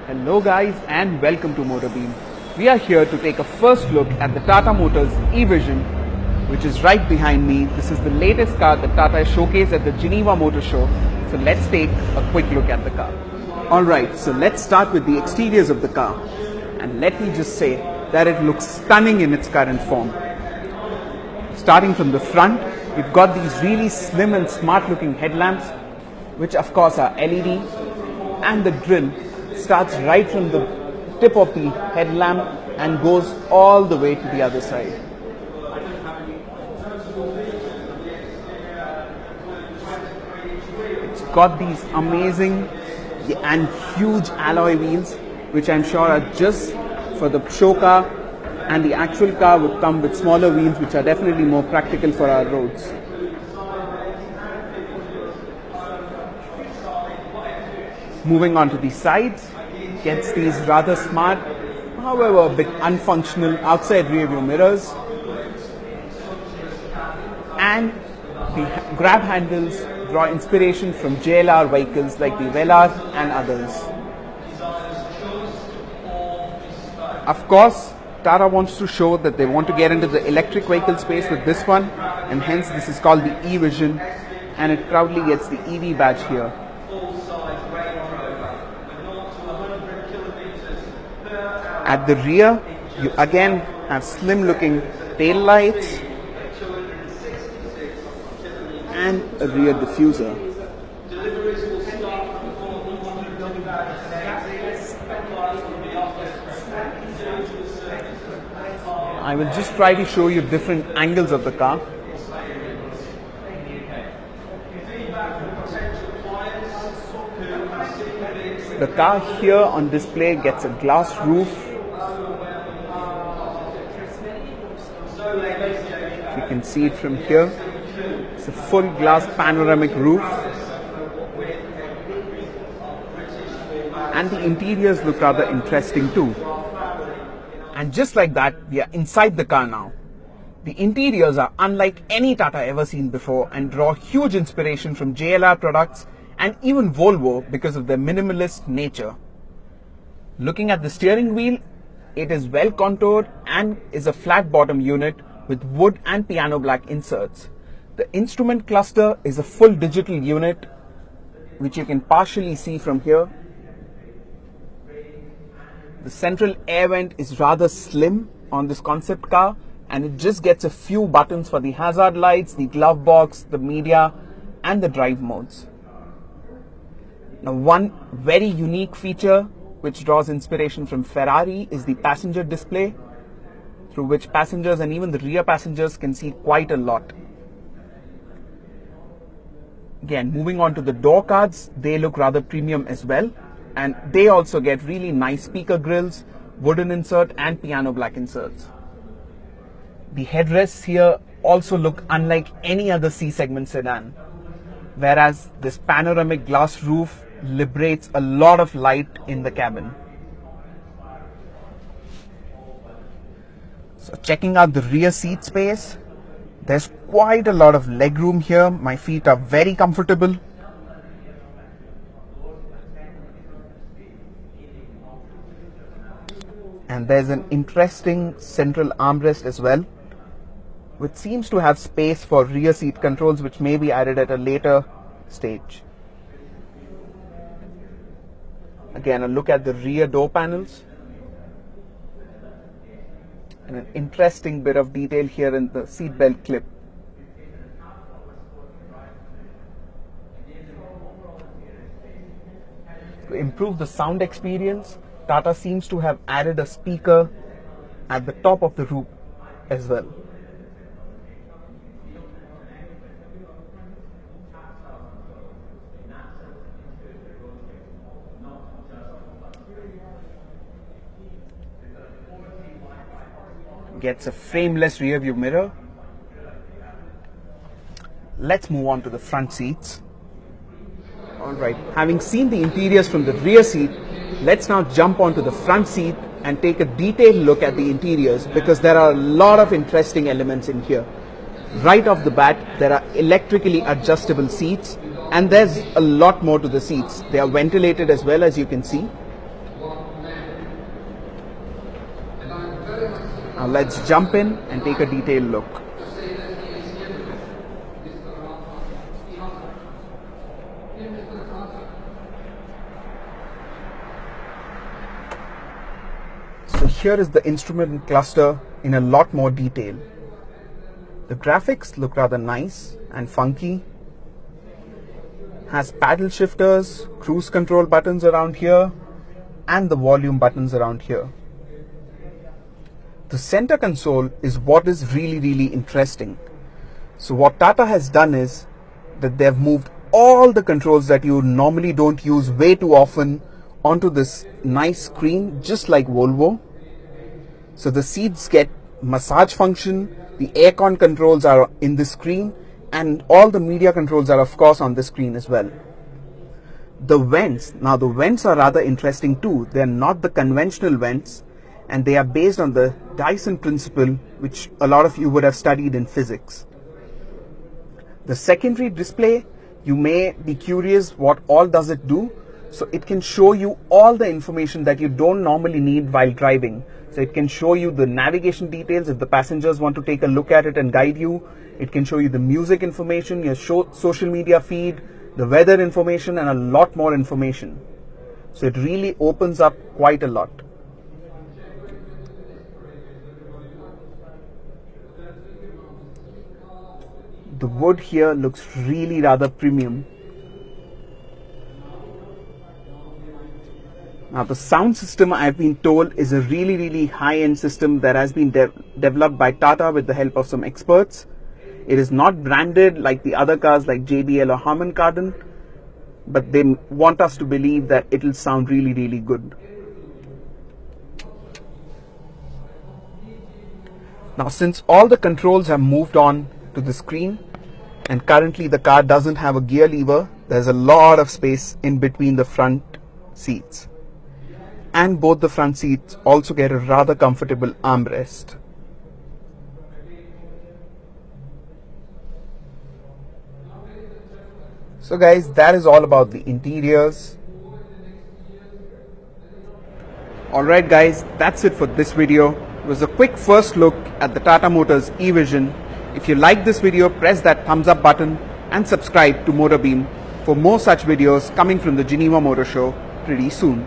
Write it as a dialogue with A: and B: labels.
A: Hello guys and welcome to Motorbeam. We are here to take a first look at the Tata Motors e-Vision, which is right behind me. This is the latest car that Tata showcased at the Geneva Motor Show. So let's take a quick look at the car. Alright, so let's start with the exteriors of the car. And let me just say that it looks stunning in its current form. Starting from the front, we've got these really slim and smart looking headlamps, which of course are LED, and the grille starts right from the tip of the headlamp and goes all the way to the other side. It's got these amazing and huge alloy wheels, which I'm sure are just for the show car, and the actual car would come with smaller wheels, which are definitely more practical for our roads. Moving on to the sides, gets these rather smart, however a bit unfunctional outside rear view mirrors, and the grab handles draw inspiration from JLR vehicles like the Velar and others. Of course, Tata wants to show that they want to get into the electric vehicle space with this one, and hence this is called the e-Vision, and it proudly gets the EV badge here. At the rear, you again have slim looking tail lights and a rear diffuser. I will just try to show you different angles of the car. The car here on display gets a glass roof. You can see it from here. It's a full glass panoramic roof. And the interiors look rather interesting too. And just like that, we are inside the car now. The interiors are unlike any Tata ever seen before and draw huge inspiration from JLR products and even Volvo because of their minimalist nature. Looking at the steering wheel, it is well contoured and is a flat bottom unit with wood and piano black inserts. The instrument cluster is a full digital unit, which you can partially see from here. The central air vent is rather slim on this concept car, and it just gets a few buttons for the hazard lights, the glove box, the media and the drive modes. Now, one very unique feature which draws inspiration from Ferrari is the passenger display, through which passengers and even the rear passengers can see quite a lot. Again, moving on to the door cards, they look rather premium as well, and they also get really nice speaker grills, wooden insert and piano black inserts. The headrests here also look unlike any other C-segment sedan, whereas this panoramic glass roof liberates a lot of light in the cabin. So checking out the rear seat space, there's quite a lot of legroom here. My feet are very comfortable. And there's an interesting central armrest as well, which seems to have space for rear seat controls, which may be added at a later stage. Again, a look at the rear door panels. And an interesting bit of detail here in the seatbelt clip. To improve the sound experience, Tata seems to have added a speaker at the top of the roof as well. Gets a frameless rear view mirror. Let's move on to the front seats. Alright, having seen the interiors from the rear seat, let's now jump onto the front seat and take a detailed look at the interiors, because there are a lot of interesting elements in here. Right off the bat, there are electrically adjustable seats, and there's a lot more to the seats. They are ventilated as well, as you can see. Now let's jump in and take a detailed look. So here is the instrument cluster in a lot more detail. The graphics look rather nice and funky. Has paddle shifters, cruise control buttons around here, and the volume buttons around here. The center console is what is really interesting. So what Tata has done is that they have moved all the controls that you normally don't use way too often onto this nice screen, just like Volvo. So the seats get massage function, the aircon controls are in the screen, and all the media controls are of course on the screen as well. The vents, now the vents are rather interesting too. They are not the conventional vents, and they are based on the Dyson principle, which a lot of you would have studied in physics. The secondary display, you may be curious what all does it do. So it can show you all the information that you don't normally need while driving. So it can show you the navigation details if the passengers want to take a look at it and guide you. It can show you the music information, your social media feed, the weather information, and a lot more information. So it really opens up quite a lot. The wood here looks really rather premium. Now the sound system, I've been told, is a really high-end system that has been developed by Tata with the help of some experts. It is not branded like the other cars like JBL or Harman Kardon, but they want us to believe that it will sound really good. Now since all the controls have moved on to the screen, and currently the car doesn't have a gear lever, there's a lot of space in between the front seats. And both the front seats also get a rather comfortable armrest. So guys, that is all about the interiors. Alright guys, that's it for this video. It was a quick first look at the Tata Motors e-Vision. If you like this video, press that thumbs up button and subscribe to Motorbeam for more such videos coming from the Geneva Motor Show pretty soon.